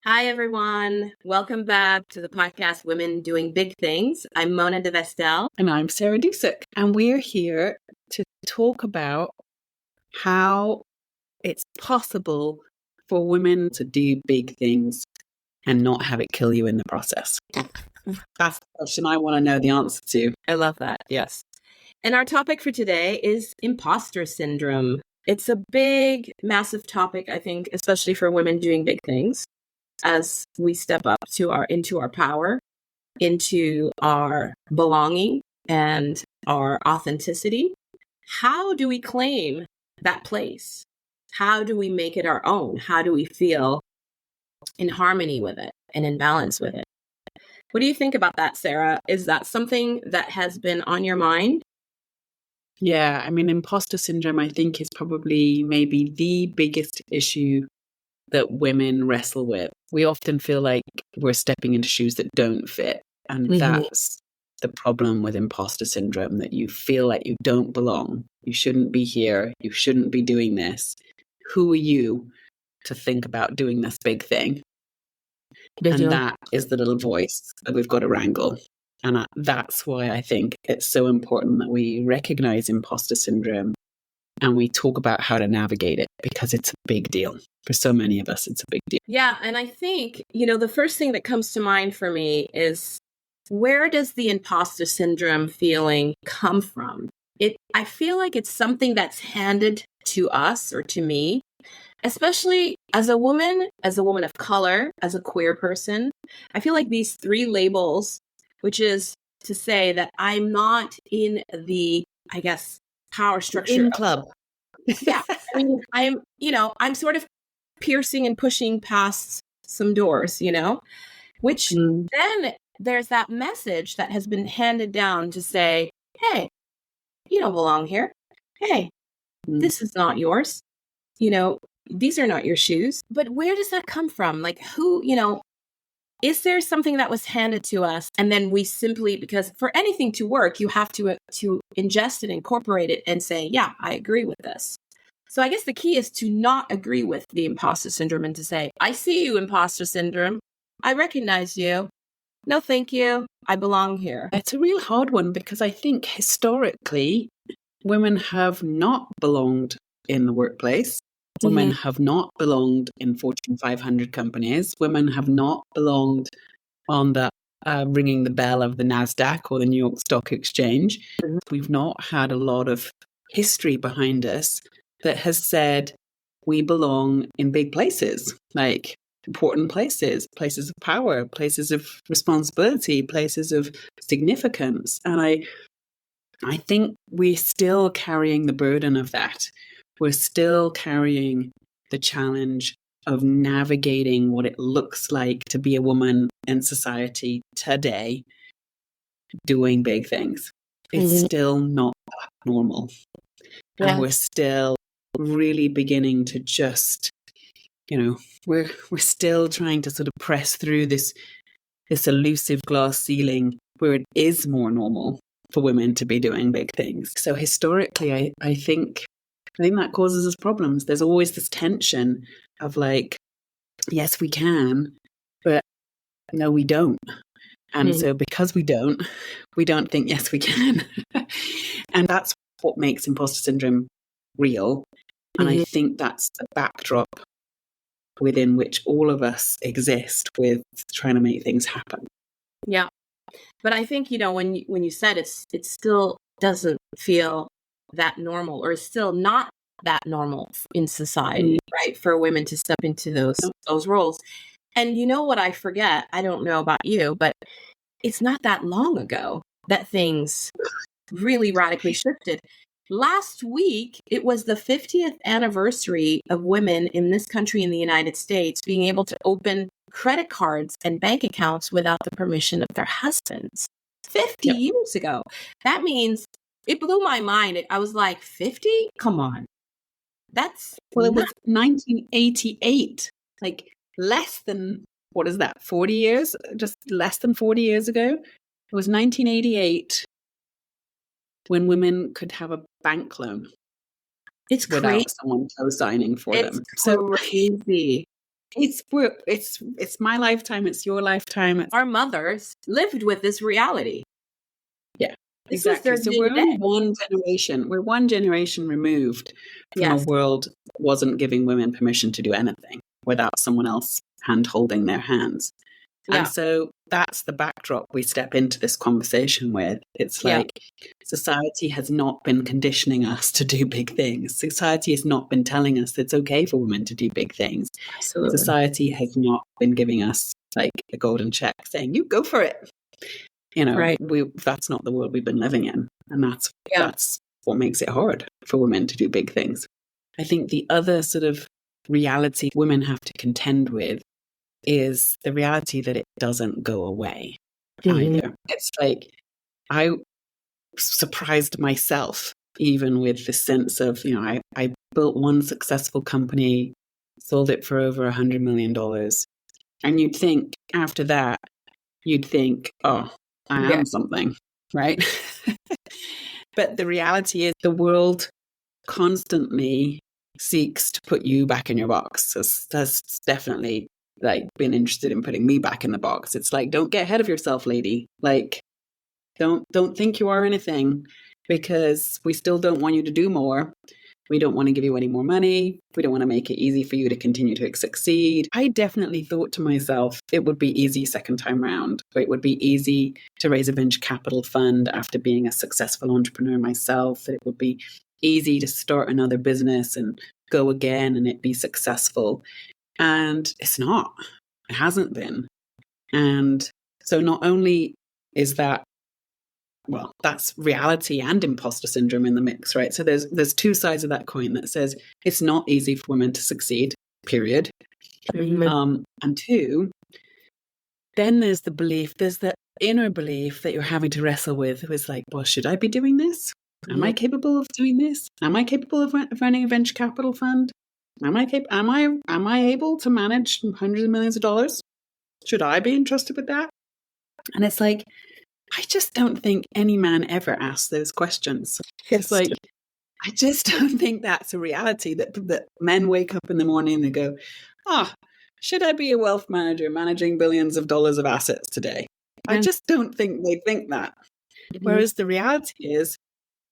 Hi, everyone. Welcome back to the podcast, Women Doing Big Things. I'm Mona de Vestel. And I'm Sarah Dusek. And we're here to talk about how it's possible for women to do big things and not have it kill you in the process. That's the question I want to know the answer to. I love that. Yes. And our topic for today is imposter syndrome. It's a big, massive topic, I think, especially for women doing big things as we step up into our power, into our belonging and our authenticity. How do we claim that place? How do we make it our own? How do we feel in harmony with it and in balance with it? What do you think about that, Sarah? Is that something that has been on your mind? Yeah, I mean, imposter syndrome, I think, is probably maybe the biggest issue that women wrestle with. We often feel like we're stepping into shoes that don't fit. And that's the problem with imposter syndrome, that you feel like you don't belong. You shouldn't be here. You shouldn't be doing this. Who are you to think about doing this big thing? And that is the little voice that we've got to wrangle. And that's why I think it's so important that we recognize imposter syndrome and we talk about how to navigate it, because it's a big deal. For so many of us, it's a big deal. Yeah. And I think, the first thing that comes to mind for me is, where does the imposter syndrome feeling come from? I feel like it's something that's handed to us or to me, especially as a woman of color, as a queer person. I feel like these three labels, which is to say that I'm not in the, I guess, power structure in club. Yeah. I mean, I'm sort of piercing and pushing past some doors, which then there's that message that has been handed down to say, hey, you don't belong here. Hey, this is not yours. These are not your shoes. But where does that come from? Like, who, is there something that was handed to us and then we simply, because for anything to work, you have to ingest it, incorporate it and say, yeah, I agree with this. So I guess the key is to not agree with the imposter syndrome and to say, I see you, imposter syndrome. I recognize you. No, thank you. I belong here. It's a real hard one, because I think historically, women have not belonged in the workplace. Women have not belonged in Fortune 500 companies. Women have not belonged on the ringing the bell of the NASDAQ or the New York Stock Exchange. We've not had a lot of history behind us that has said we belong in big places, like important places of power, places of responsibility, places of significance. And I think we're still carrying the burden of that. We're still carrying the challenge of navigating what it looks like to be a woman in society today, doing big things. It's still not normal. Yeah. And we're still really beginning to just, we're still trying to sort of press through this elusive glass ceiling where it is more normal for women to be doing big things. So historically, I think that causes us problems. There's always this tension of like, yes, we can, but no, we don't. And so because we don't think, yes, we can. And that's what makes imposter syndrome real. And I think that's the backdrop within which all of us exist with trying to make things happen. Yeah. But I think, when you said it still doesn't feel that normal, or is still not that normal in society, right? For women to step into those roles. And you know what I forget? I don't know about you, but it's not that long ago that things really radically shifted. Last week, it was the 50th anniversary of women in this country, in the United States, being able to open credit cards and bank accounts without the permission of their husbands. 50 years ago. That means it blew my mind. I was like, 50? Come on. It was 1988. Like less than, 40 years? Just less than 40 years ago. It was 1988 when women could have a bank loan. It's without crazy. someone co-signing for them. It's crazy. It's my lifetime. It's your lifetime. Our mothers lived with this reality. Yeah, This exactly. was So their we're only day-to-day. one generation. We're one generation removed from a Yes. world that wasn't giving women permission to do anything without someone else hand holding their hands. Yeah. And so that's the backdrop we step into this conversation with. It's Yeah. like society has not been conditioning us to do big things. Society has not been telling us it's okay for women to do big things. Absolutely. Society has not been giving us like a golden check saying, you go for it. You know, Right. that's not the world we've been living in. And that's what makes it hard for women to do big things. I think the other sort of reality women have to contend with is the reality that it doesn't go away either. It's like I surprised myself even with the sense of, you know, I built one successful company, sold it for over $100 million. And you'd think after that, oh, I am something, right? But the reality is the world constantly seeks to put you back in your box. That's definitely like been interested in putting me back in the box. It's like, don't get ahead of yourself, lady. Like, don't think you are anything, because we still don't want you to do more. We don't want to give you any more money. We don't want to make it easy for you to continue to succeed. I definitely thought to myself, it would be easy second time round. It would be easy to raise a venture capital fund after being a successful entrepreneur myself. That it would be easy to start another business and go again and it be successful. And it's not. It hasn't been. And so not only is that, well, that's reality and imposter syndrome in the mix, right? So there's two sides of that coin that says it's not easy for women to succeed, period. And two, then there's the inner belief that you're having to wrestle with was like, well, should I be doing this? Am I capable of doing this? Am I capable of running a venture capital fund? Am I able to manage hundreds of millions of dollars? Should I be entrusted with that? And it's like, I just don't think any man ever asks those questions. It's like, I just don't think that's a reality that men wake up in the morning and they go, should I be a wealth manager managing billions of dollars of assets today? I just don't think they think that. Whereas the reality is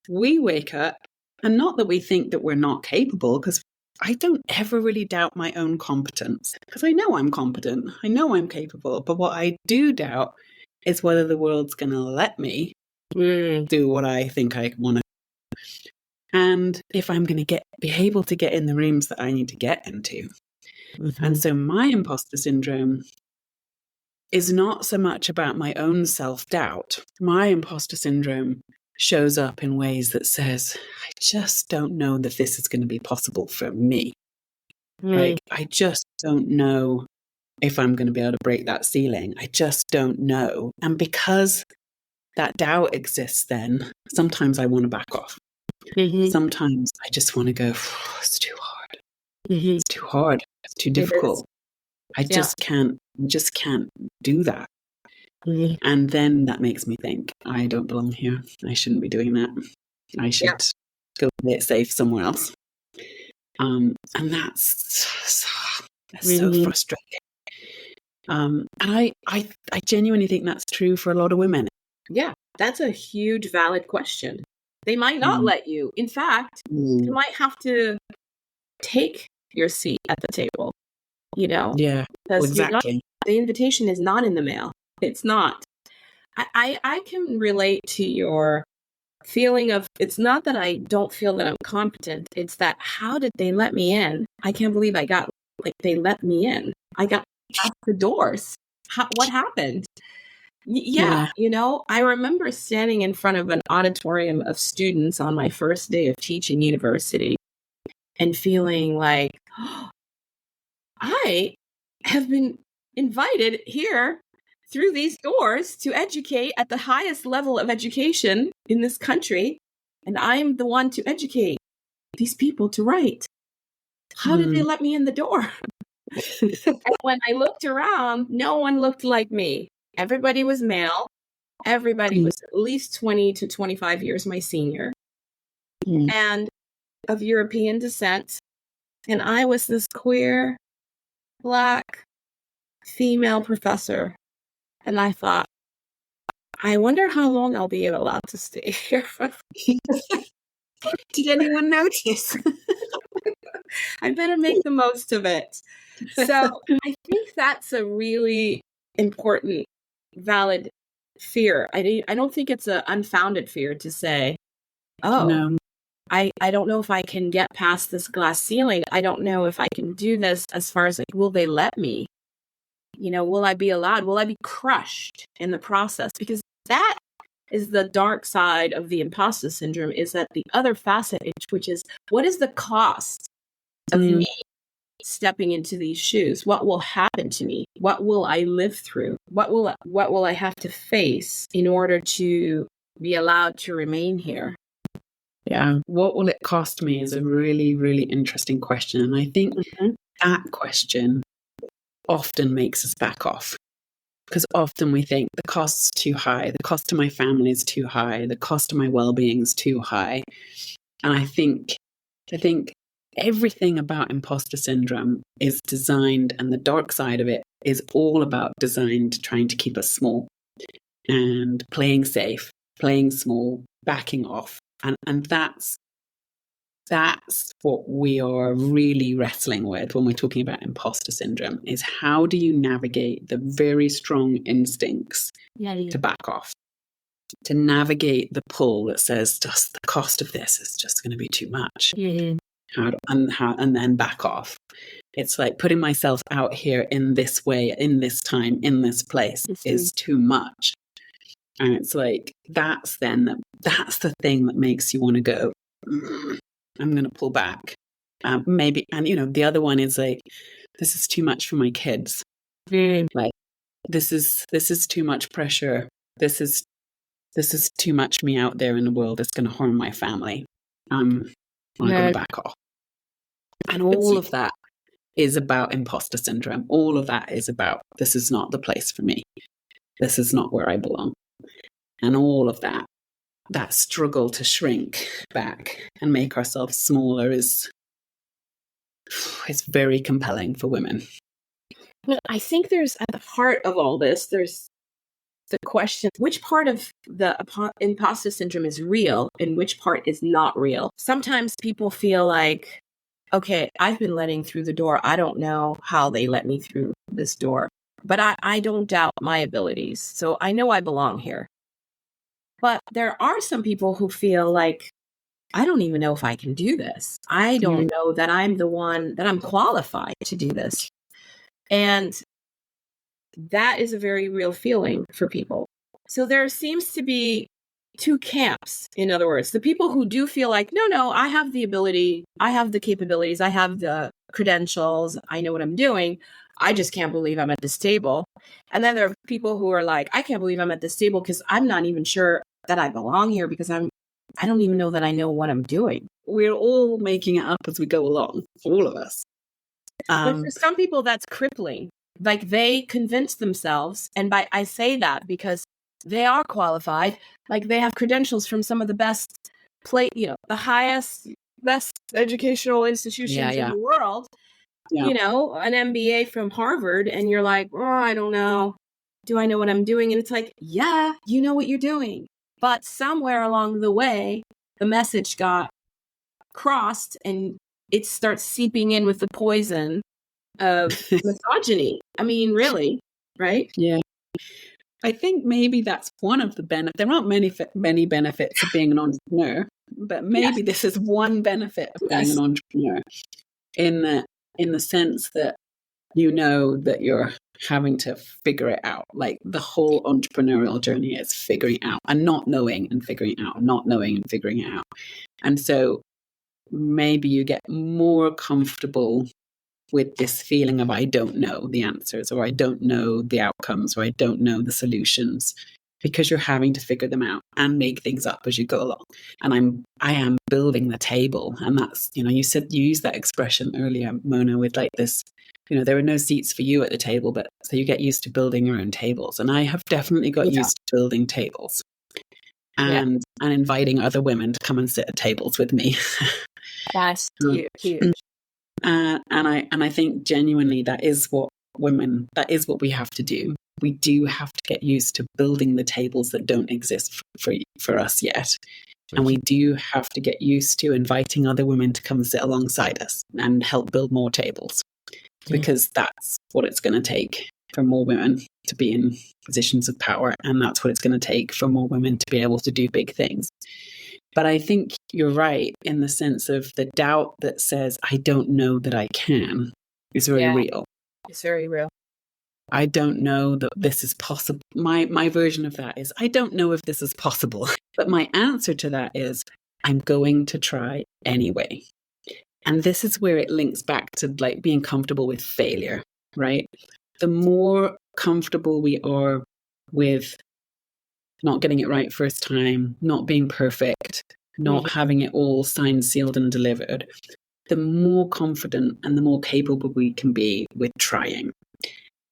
we wake up, and not that we think that we're not capable, because I don't ever really doubt my own competence, because I know I'm competent. I know I'm capable. But what I do doubt is whether the world's going to let me do what I think I want to do. And if I'm going to be able to get in the rooms that I need to get into. And so my imposter syndrome is not so much about my own self-doubt. My imposter syndrome shows up in ways that says, I just don't know that this is going to be possible for me. Like, I just don't know if I'm going to be able to break that ceiling. I just don't know. And because that doubt exists, then sometimes I want to back off. Sometimes I just want to go, it's too hard. It's too hard. It's too difficult. I just can't do that. And then that makes me think, I don't belong here. I shouldn't be doing that. I should go play it safe somewhere else. And that's so frustrating. And I genuinely think that's true for a lot of women. Yeah, that's a huge, valid question. They might not let you. In fact, you might have to take your seat at the table, you know? Yeah, because exactly. The invitation is not in the mail. It's not. I can relate to your feeling of, it's not that I don't feel that I'm competent. It's that, how did they let me in? I can't believe they let me in. I got past the doors. What happened? Yeah, you know, I remember standing in front of an auditorium of students on my first day of teaching university and feeling like, I have been invited here through these doors to educate at the highest level of education in this country. And I'm the one to educate these people to write. How did they let me in the door? And when I looked around, no one looked like me. Everybody was male. Everybody was at least 20 to 25 years my senior and of European descent. And I was this queer Black female professor. And I thought, I wonder how long I'll be allowed to stay here. Did anyone notice? I better make the most of it. So I think that's a really important, valid fear. I don't think it's an unfounded fear to say, oh, No. I don't know if I can get past this glass ceiling. I don't know if I can do this as far as like, will they let me? Will I be allowed? Will I be crushed in the process? Because that is the dark side of the imposter syndrome, is that the other facet, which is what is the cost of me stepping into these shoes? What will happen to me? What will I live through? What will I have to face in order to be allowed to remain here? Yeah. What will it cost me is a really, really interesting question. And I think that question often makes us back off. Because often we think the cost's too high, the cost to my family is too high, the cost to my well-being is too high. And I think everything about imposter syndrome is designed, and the dark side of it is all about designed trying to keep us small and playing safe, playing small, backing off. And that's what we are really wrestling with when we're talking about imposter syndrome, is how do you navigate the very strong instincts to back off, to navigate the pull that says just the cost of this is just going to be too much. And then back off. It's like putting myself out here in this way, in this time, in this place is too much. And it's like, that's the thing that makes you want to go, I'm going to pull back. Maybe, and the other one is like, this is too much for my kids. Like, this is too much pressure. This is too much me out there in the world. It's going to harm my family. I'm going to back off. And all of that is about imposter syndrome. All of that is about, this is not the place for me. This is not where I belong. And all of that struggle to shrink back and make ourselves smaller is very compelling for women. But I think there's, at the heart of all this, there's the question, which part of the imposter syndrome is real and which part is not real? Sometimes people feel like, okay, I've been letting through the door. I don't know how they let me through this door, but I don't doubt my abilities. So I know I belong here. But there are some people who feel like, I don't even know if I can do this. I don't know that I'm the one, that I'm qualified to do this. And that is a very real feeling for people. So there seems to be two camps. In other words, the people who do feel like, no, I have the ability, I have the capabilities, I have the credentials, I know what I'm doing. I just can't believe I'm at this table. And then there are people who are like, I can't believe I'm at this table because I'm not even sure that I belong here because I don't even know that I know what I'm doing. We're all making it up as we go along, all of us. But for some people, that's crippling. Like, they convince themselves, and I say that because they are qualified. Like, they have credentials from some of the best the highest, best educational institutions in the world. Yeah. An MBA from Harvard, and you're like, oh, I don't know. Do I know what I'm doing? And it's like, yeah, you know what you're doing. But somewhere along the way, the message got crossed and it starts seeping in with the poison of misogyny. I mean, really, right? Yeah. I think maybe that's one of the benefits. There aren't many benefits of being an entrepreneur, but maybe this is one benefit of being an entrepreneur in the sense that that you're having to figure it out. Like, the whole entrepreneurial journey is figuring out and not knowing and figuring out, not knowing and figuring it out. And so maybe you get more comfortable with this feeling of, I don't know the answers, or I don't know the outcomes, or I don't know the solutions, because you're having to figure them out and make things up as you go along. And I am building the table. And that's, you used that expression earlier, Mona, with like this, there are no seats for you at the table, but so you get used to building your own tables. And I have definitely got used to building tables and inviting other women to come and sit at tables with me. That's huge. And I think genuinely that is what we have to do. We do have to get used to building the tables that don't exist for us yet. And we do have to get used to inviting other women to come sit alongside us and help build more tables, because that's what it's going to take for more women to be in positions of power. And that's what it's going to take for more women to be able to do big things. But I think you're right in the sense of the doubt that says, I don't know that I can, is very real. It's very real. I don't know that this is possible. My version of that is, I don't know if this is possible. But my answer to that is, I'm going to try anyway. And this is where it links back to like being comfortable with failure, right? The more comfortable we are with not getting it right first time, not being perfect, not having it all signed, sealed, and delivered, the more confident and the more capable we can be with trying.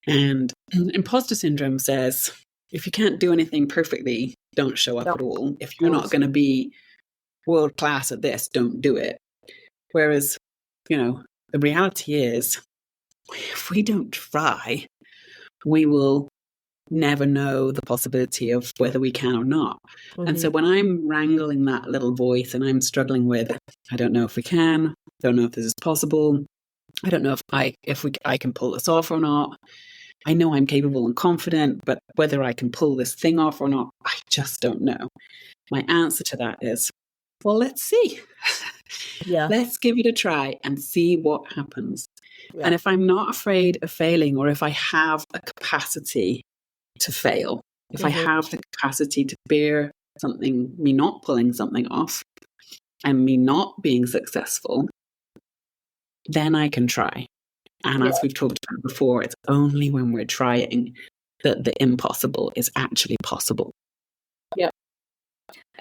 And imposter syndrome says, if you can't do anything perfectly, don't show up at all. If you're not going to be world class at this, don't do it. Whereas, the reality is, if we don't try, we will never know the possibility of whether we can or not. And so when I'm wrangling that little voice and I'm struggling with, I don't know if we can, don't know if this is possible, I don't know if I can pull this off or not. I know I'm capable and confident, but whether I can pull this thing off or not, I just don't know. My answer to that is, well, let's see. Yeah. Let's give it a try and see what happens. Yeah. And if I'm not afraid of failing, or if I have a capacity to fail, if I have the capacity to bear something, me not pulling something off and me not being successful, then I can try. And as we've talked about before, it's only when we're trying that the impossible is actually possible. Yep.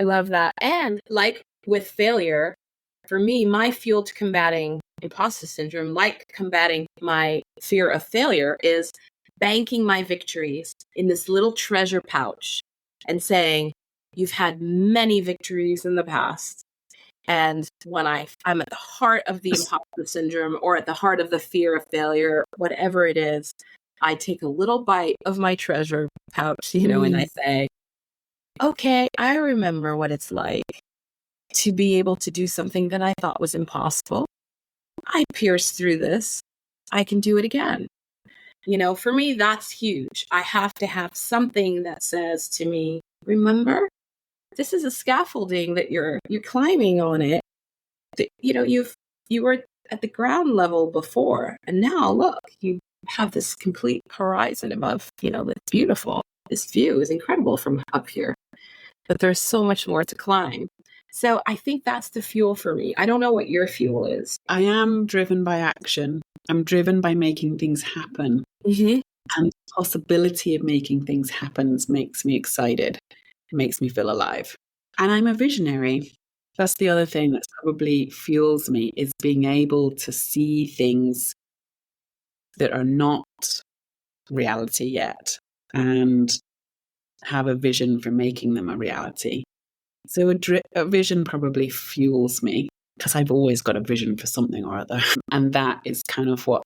I love that. And like with failure, for me, my fuel to combating imposter syndrome, like combating my fear of failure, is banking my victories in this little treasure pouch and saying, you've had many victories in the past. And when I'm at the heart of the imposter syndrome or at the heart of the fear of failure, whatever it is, I take a little bite of my treasure pouch, and I say, okay, I remember what it's like to be able to do something that I thought was impossible. I pierced through this. I can do it again. For me, that's huge. I have to have something that says to me, remember, this is a scaffolding that you're climbing on it. You were at the ground level before, and now look, you have this complete horizon above, that's beautiful. This view is incredible from up here, but there's so much more to climb. So I think that's the fuel for me. I don't know what your fuel is. I am driven by action. I'm driven by making things happen. And the possibility of making things happen makes me excited. It makes me feel alive. And I'm a visionary. That's the other thing that probably fuels me, is being able to see things that are not reality yet and have a vision for making them a reality. So a vision probably fuels me, because I've always got a vision for something or other. And that is kind of what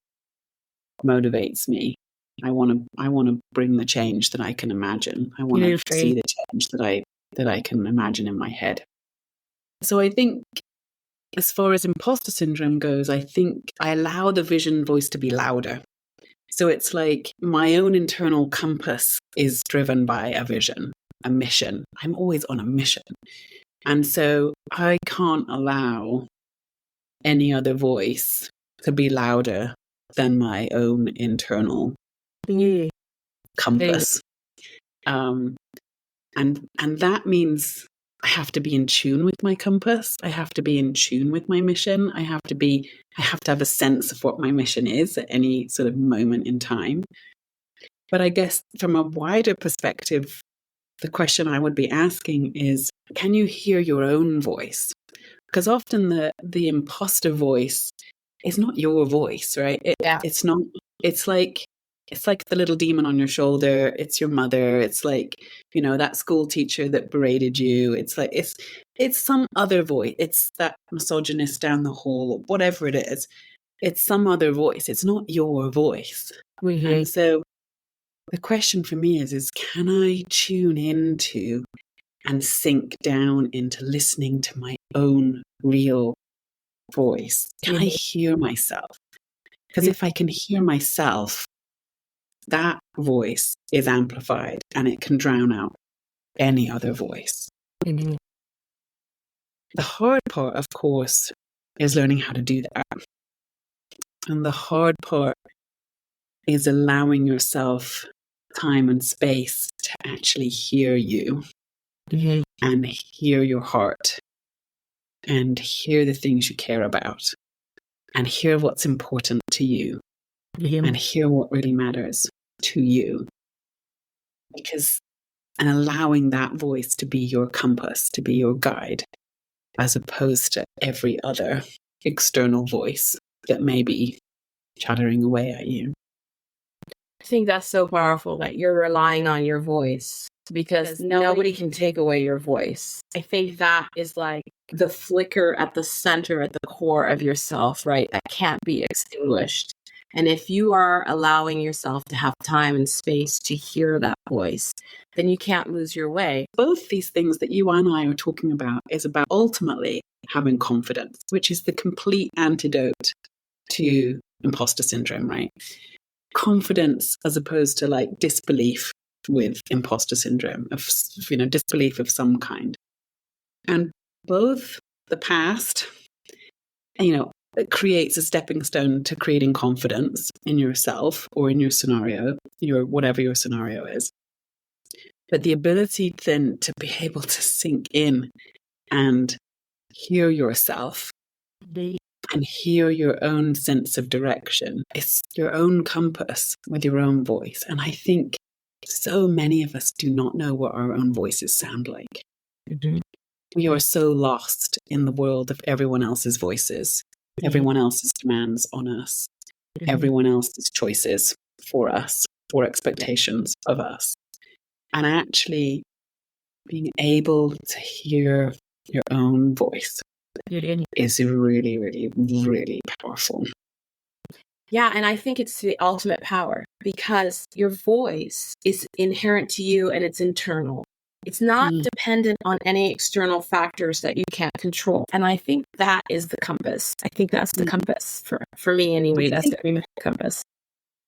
motivates me. I want to bring the change that I can imagine. I want to see the change that I can imagine in my head. So I think as far as imposter syndrome goes, I think I allow the vision voice to be louder. So it's like my own internal compass is driven by a vision, a mission. I'm always on a mission. And so I can't allow any other voice to be louder than my own internal compass. And that means I have to be in tune with my compass. I have to be in tune with my mission. I have to have a sense of what my mission is at any sort of moment in time. But I guess from a wider perspective, the question I would be asking is, can you hear your own voice? Because often the imposter voice is not your voice, right? It's not. It's like the little demon on your shoulder. It's your mother. It's like, that school teacher that berated you. It's like it's some other voice. It's that misogynist down the hall, or whatever it is. It's some other voice. It's not your voice. And so the question for me is can I tune into and sink down into listening to my own real voice? Can I hear myself? Because if I can hear myself, that voice is amplified and it can drown out any other voice. The hard part, of course, is learning how to do that. And the hard part is allowing yourself time and space to actually hear you and hear your heart and hear the things you care about and hear what's important to you and hear what really matters to you. And allowing that voice to be your compass, to be your guide, as opposed to every other external voice that may be chattering away at you. I think that's so powerful that you're relying on your voice because nobody can take away your voice. I think that is like the flicker at the center, at the core of yourself, right? That can't be extinguished. And if you are allowing yourself to have time and space to hear that voice, then you can't lose your way. Both these things that you and I are talking about is about ultimately having confidence, which is the complete antidote to imposter syndrome, right? Confidence as opposed to like disbelief with imposter syndrome, of disbelief of some kind. And both the past, it creates a stepping stone to creating confidence in yourself or in your scenario, whatever your scenario is. But the ability then to be able to sink in and hear yourself and hear your own sense of direction. It's your own compass with your own voice. And I think so many of us do not know what our own voices sound like. We are so lost in the world of everyone else's voices, everyone else's demands on us, everyone else's choices for us, or expectations of us. And actually being able to hear your own voice is really, really, really powerful. Yeah, and I think it's the ultimate power because your voice is inherent to you and it's internal. It's not dependent on any external factors that you can't control. And I think that is the compass. I think that's the compass for me anyway. That's the compass.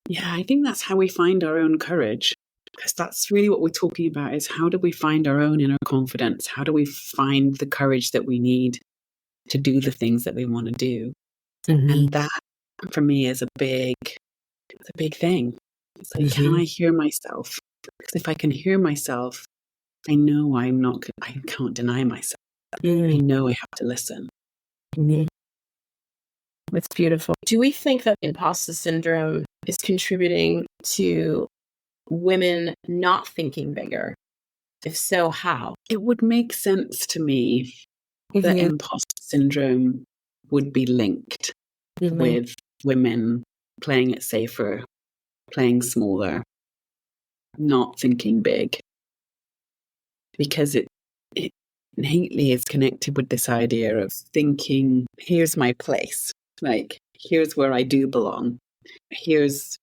Yeah, I think that's how we find our own courage. Because that's really what we're talking about is how do we find our own inner confidence? How do we find the courage that we need to do the things that we want to do? And that, for me, is a big thing. It's like, can I hear myself? Because if I can hear myself, I know I can't deny myself. I know I have to listen. It's beautiful. Do we think that imposter syndrome is contributing to women not thinking bigger? If so, how? It would make sense to me that imposter syndrome would be linked with women playing it safer, playing smaller, not thinking big. Because it innately is connected with this idea of thinking, here's my place. Like, here's where I do belong. Here's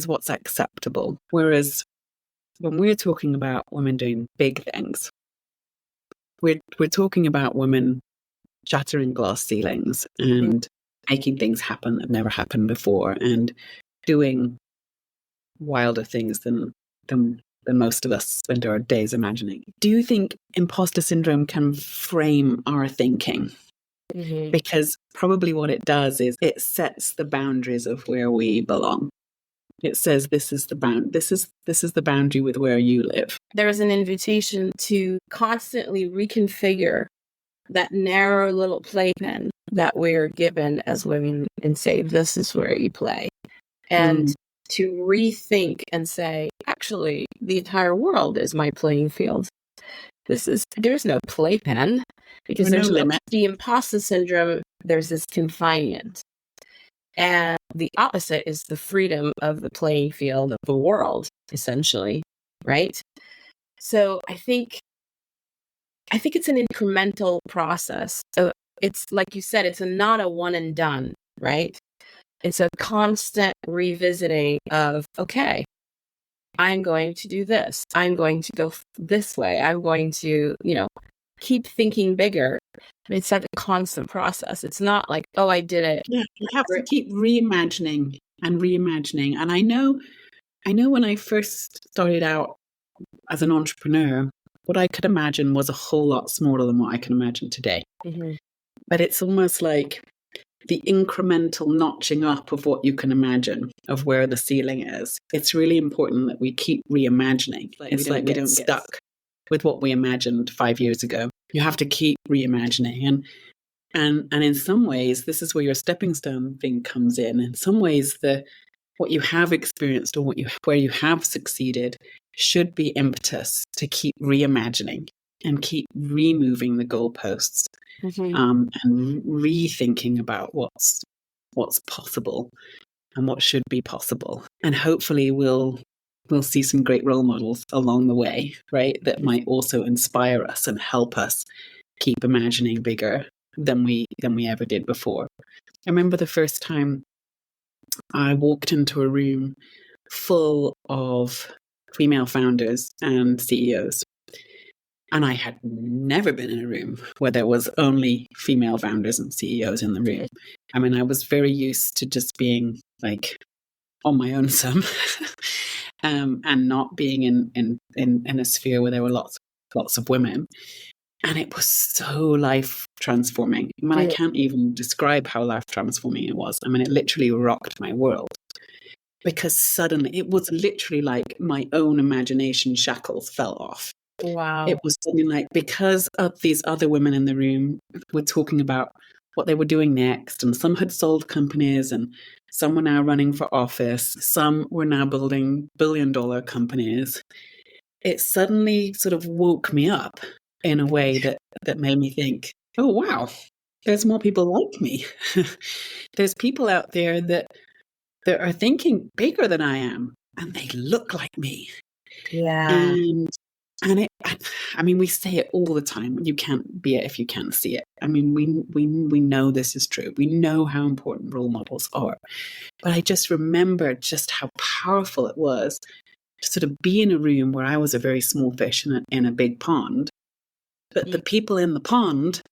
what's acceptable. Whereas when we're talking about women doing big things, we're talking about women shattering glass ceilings and making things happen that never happened before and doing wilder things than most of us spend our days imagining. Do you think imposter syndrome can frame our thinking? Because probably what it does is it sets the boundaries of where we belong. It says this is the boundary with where you live. There is an invitation to constantly reconfigure that narrow little playpen that we're given as women and say, this is where you play. And to rethink and say, actually, the entire world is my playing field. There's no playpen because there's no limit. The imposter syndrome, there's this confinement. And the opposite is the freedom of the playing field of the world, essentially, right? So I think it's an incremental process. So it's like you said, it's not a one and done, right? It's a constant revisiting of, okay, I'm going to do this. I'm going to go this way. I'm going to, keep thinking bigger. It's such a constant process. It's not like, oh, I did it. Yeah, you have to keep reimagining and reimagining. And I know when I first started out as an entrepreneur, what I could imagine was a whole lot smaller than what I can imagine today. Mm-hmm. But it's almost like the incremental notching up of what you can imagine of where the ceiling is. It's really important that we keep reimagining. It's like we don't get stuck with what we imagined 5 years ago. You have to keep reimagining. And in some ways, this is where your stepping stone thing comes in. In some ways, what you have experienced or where you have succeeded should be impetus to keep reimagining and keep removing the goalposts. Mm-hmm. And rethinking about what's possible and what should be possible. And hopefully we'll see some great role models along the way, right? That might also inspire us and help us keep imagining bigger than we ever did before. I remember the first time I walked into a room full of female founders and CEOs. And I had never been in a room where there was only female founders and CEOs in the room. I mean, I was very used to just being like on my own some, and not being in a sphere where there were lots of women. And it was so life transforming. I mean, I can't even describe how life transforming it was. I mean, it literally rocked my world. Because suddenly, it was literally like my own imagination shackles fell off. Wow. It was something like, because of these other women in the room were talking about what they were doing next, and some had sold companies, and some were now running for office, some were now building billion-dollar companies. It suddenly sort of woke me up in a way that made me think, oh, wow, there's more people like me. There's people out there that are thinking bigger than I am, and they look like me. Yeah. And I mean, we say it all the time. You can't be it if you can't see it. I mean, we know this is true. We know how important role models are. But I just remember just how powerful it was to sort of be in a room where I was a very small fish in a big pond. But the people in the pond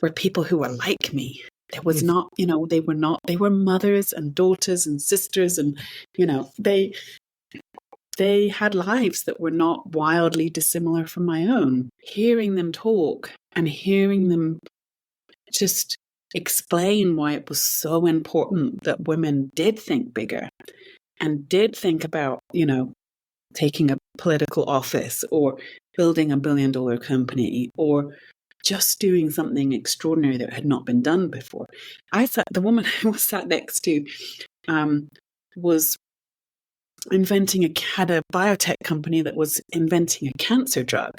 were people who were like me. There was not, they were mothers and daughters and sisters, and, they had lives that were not wildly dissimilar from my own. Hearing them talk and hearing them just explain why it was so important that women did think bigger and did think about, taking a political office or building $1 billion company or just doing something extraordinary that had not been done before. The woman I was sat next to was had a biotech company that was inventing a cancer drug.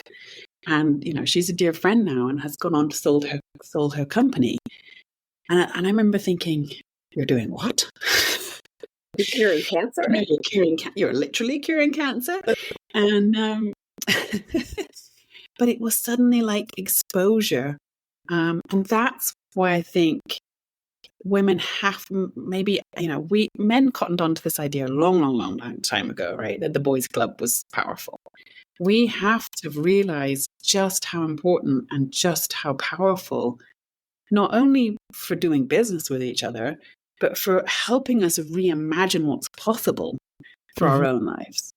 And, she's a dear friend now and has gone on to sold her company. And I remember thinking, you're doing what? You're curing cancer? You're literally curing cancer. And, but it was suddenly like exposure. And that's why I think women have maybe, men cottoned onto this idea a long time ago, right? That the boys' club was powerful. We have to realize just how important and just how powerful, not only for doing business with each other, but for helping us reimagine what's possible for our own lives.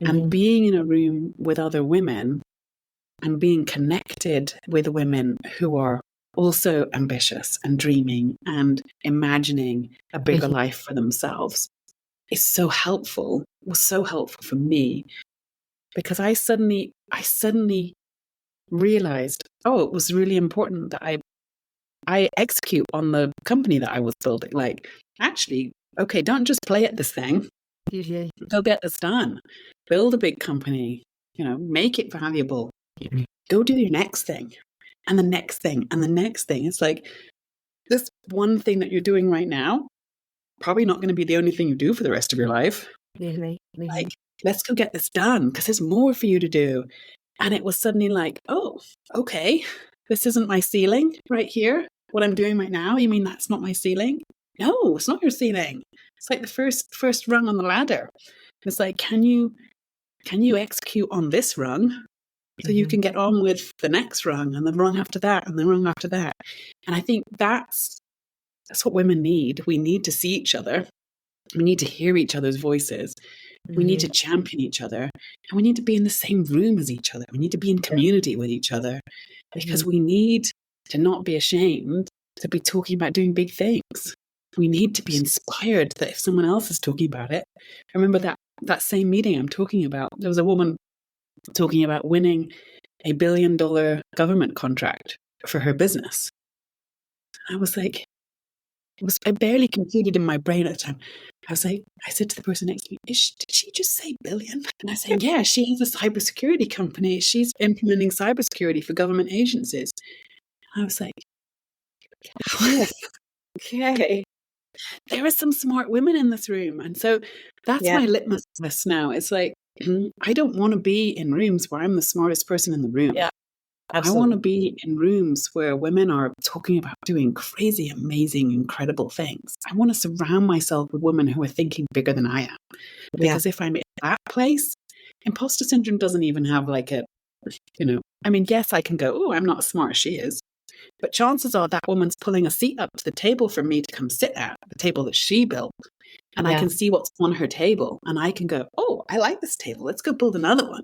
And being in a room with other women and being connected with women who are also ambitious and dreaming and imagining a bigger life for themselves is so helpful. It was so helpful for me because I suddenly realized, it was really important that I execute on the company that I was building. Like, actually, okay, don't just play at this thing. Go get this done. Build a big company, make it valuable. Go do your next thing. And the next thing, and the next thing. It's like this one thing that you're doing right now, probably not going to be the only thing you do for the rest of your life. Like, let's go get this done because there's more for you to do. And it was suddenly like, oh, okay, this isn't my ceiling right here. What I'm doing right now, you mean that's not my ceiling? No, it's not your ceiling. It's like the first rung on the ladder. It's like, can you execute on this rung so you can get on with the next rung and the rung after that and the rung after that? And I think that's what women need. We need to see each other. We need to hear each other's voices. We need to champion each other. And we need to be in the same room as each other. We need to be in community with each other, because we need to not be ashamed to be talking about doing big things. We need to be inspired that if someone else is talking about it. I remember that same meeting I'm talking about. There was a woman talking about winning $1 billion government contract for her business. I was like, I barely computed in my brain at the time. I said to the person next to me, did she just say billion? And I said, yeah, she has a cybersecurity company. She's implementing cybersecurity for government agencies. I was like, okay. There are some smart women in this room. And so that's my litmus test now. It's like, I don't want to be in rooms where I'm the smartest person in the room. Yeah, absolutely. I want to be in rooms where women are talking about doing crazy, amazing, incredible things. I want to surround myself with women who are thinking bigger than I am. Because if I'm in that place, imposter syndrome doesn't even have like a, I mean, yes, I can go, oh, I'm not as smart as she is. But chances are that woman's pulling a seat up to the table for me to come sit at, the table that she built. And I can see what's on her table. And I can go, oh, I like this table. Let's go build another one.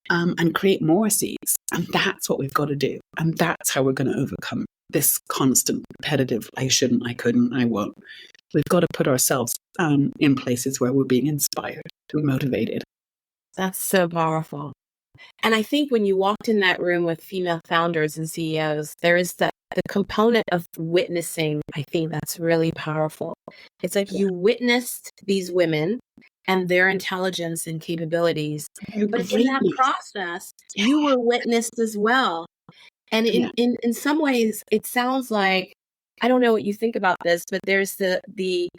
And create more seats. And that's what we've got to do. And that's how we're going to overcome this constant repetitive, I shouldn't, I couldn't, I won't. We've got to put ourselves in places where we're being inspired and motivated. That's so powerful. And I think when you walked in that room with female founders and CEOs, there is the component of witnessing. I think that's really powerful. It's like you witnessed these women and their intelligence and capabilities. But in that process, you were witnessed as well. And in some ways, it sounds like, I don't know what you think about this, but there's the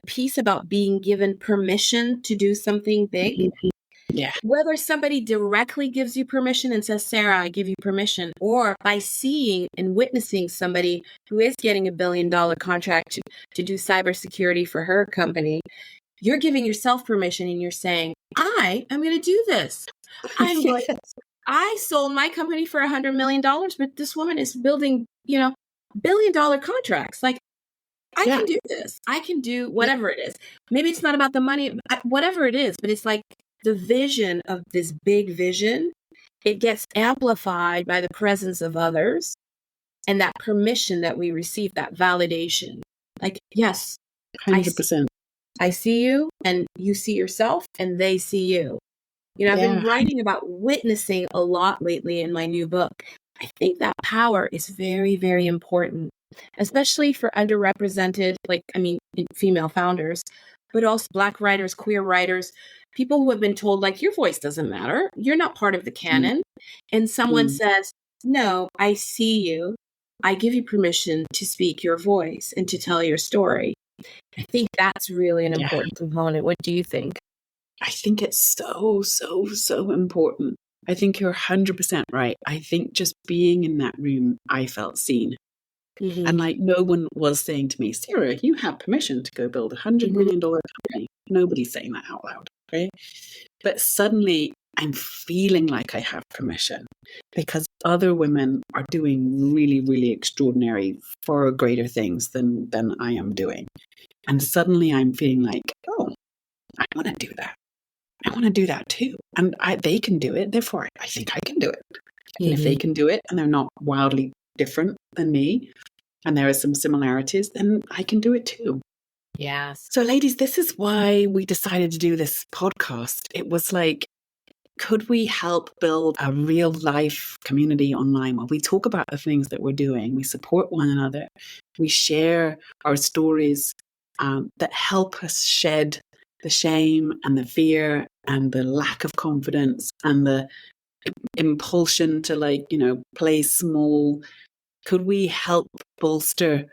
piece about being given permission to do something big. Yeah. Whether somebody directly gives you permission and says, Sarah, I give you permission, or by seeing and witnessing somebody who is getting $1 billion contract to do cybersecurity for her company, you're giving yourself permission and you're saying, I am going to do this. I sold my company for $100 million, but this woman is building, $1 billion contracts. Like, I can do this. I can do whatever it is. Maybe it's not about the money, whatever it is, but it's like the vision of this big vision. It gets amplified by the presence of others and that permission that we receive, that validation. Like, yes, 100%. I see you and you see yourself and they see you. I've been writing about witnessing a lot lately in my new book. I think that power is very, very important, especially for underrepresented, female founders, but also Black writers, queer writers, people who have been told, like, your voice doesn't matter. You're not part of the canon. And someone says, no, I see you. I give you permission to speak your voice and to tell your story. I think that's really an important component. What do you think? I think it's so, so, so important. I think you're 100% right. I think just being in that room, I felt seen. And like no one was saying to me, Sarah, you have permission to go build $100 million company. Nobody's saying that out loud, right? But suddenly I'm feeling like I have permission because other women are doing really, really extraordinary, far greater things than I am doing. And suddenly I'm feeling like, oh, I want to do that. I want to do that too. And they can do it. Therefore, I think I can do it. And if they can do it and they're not wildly different than me, and there are some similarities, then I can do it too. Yes. So ladies, this is why we decided to do this podcast. It was like, could we help build a real life community online where we talk about the things that we're doing, we support one another, we share our stories that help us shed the shame and the fear and the lack of confidence and the impulsion to play small. Could we help bolster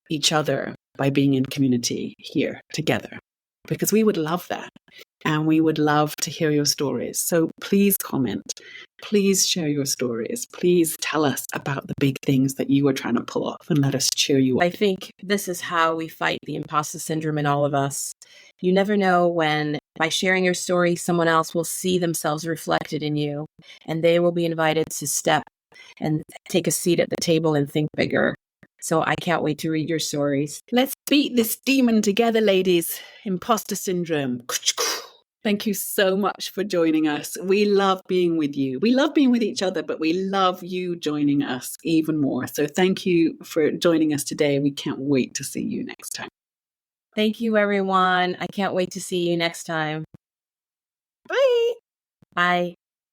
each other by being in community here together? Because we would love that. And we would love to hear your stories. So please comment. Please share your stories. Please tell us about the big things that you are trying to pull off and let us cheer you up. I think this is how we fight the imposter syndrome in all of us. You never know when, by sharing your story, someone else will see themselves reflected in you, and they will be invited to step and take a seat at the table and think bigger. So I can't wait to read your stories. Let's beat this demon together, ladies. Imposter syndrome. Thank you so much for joining us. We love being with you. We love being with each other, but we love you joining us even more. So thank you for joining us today. We can't wait to see you next time. Thank you, everyone. I can't wait to see you next time. Bye. Bye.